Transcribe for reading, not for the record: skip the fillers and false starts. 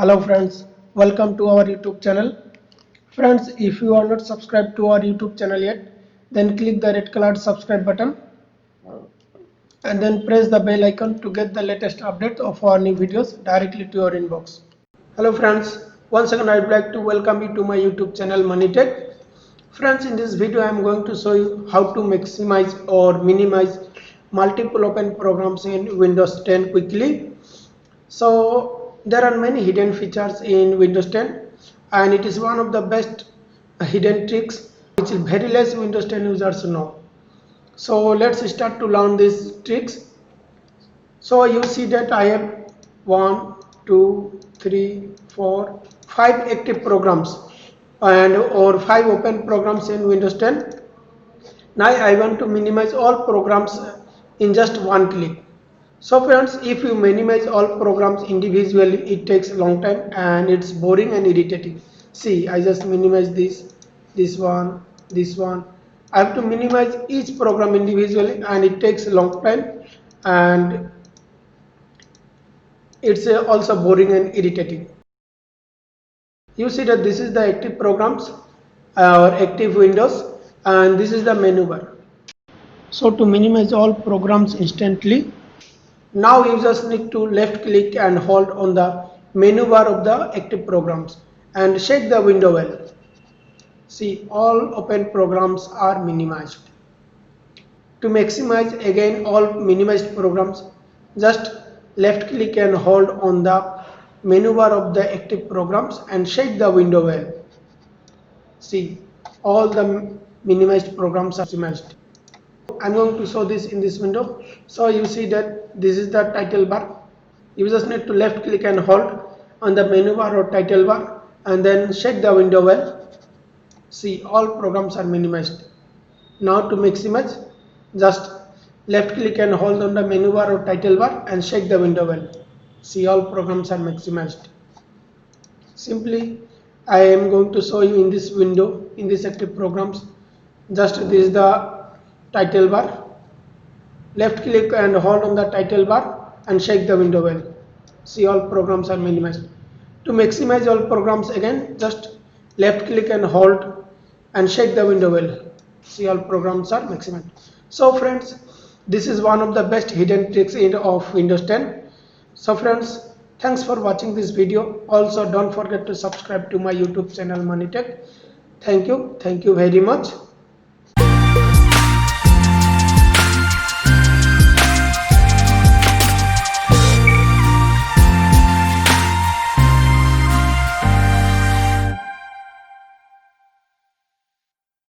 Hello friends, welcome to our YouTube channel. Friends, if you are not subscribed to our YouTube channel yet, then click the red colored subscribe button and then press the bell icon to get the latest update of our new videos directly to your inbox. Hello friends, once again I would like to welcome you to my YouTube channel ManiTech. Friends, in this video I am going to show you how to maximize or minimize multiple open programs in Windows 10 quickly. So there are many hidden features in Windows 10 and it is one of the best hidden tricks which very less Windows 10 users know. So let's start to learn these tricks. So you see that I have 1, 2, 3, 4, 5 active programs and or 5 open programs in Windows 10. Now I want to minimize all programs in just one click. So friends, if you minimize all programs individually, it takes a long time and it's boring and irritating. See, I just minimize this one, this one. I have to minimize each program individually and it takes a long time and it's also boring and irritating. You see that this is the active programs or active windows and this is the menu bar. So to minimize all programs instantly, now users need to left click and hold on the menu bar of the active programs and shake the window well. See, all open programs are minimized. To maximize again all minimized programs, just left click and hold on the menu bar of the active programs and shake the window well. See, all the minimized programs are maximized. I'm going to show this in this window. So you see that this is the title bar. You just need to left click and hold on the menu bar or title bar and then shake the window well. See, all programs are minimized. Now to maximize, just left click and hold on the menu bar or title bar and shake the window well. See, all programs are maximized. Simply, I am going to show you in this window, in this active programs. Just this is the title bar. Left click and hold on the title bar and shake the window well. See, all programs are minimized. To maximize all programs again, just left click and hold and shake the window well. See, all programs are maximized. So friends, this is one of the best hidden tricks of Windows 10. So friends, thanks for watching this video. Also don't forget to subscribe to my YouTube channel ManiTech. Thank you very much.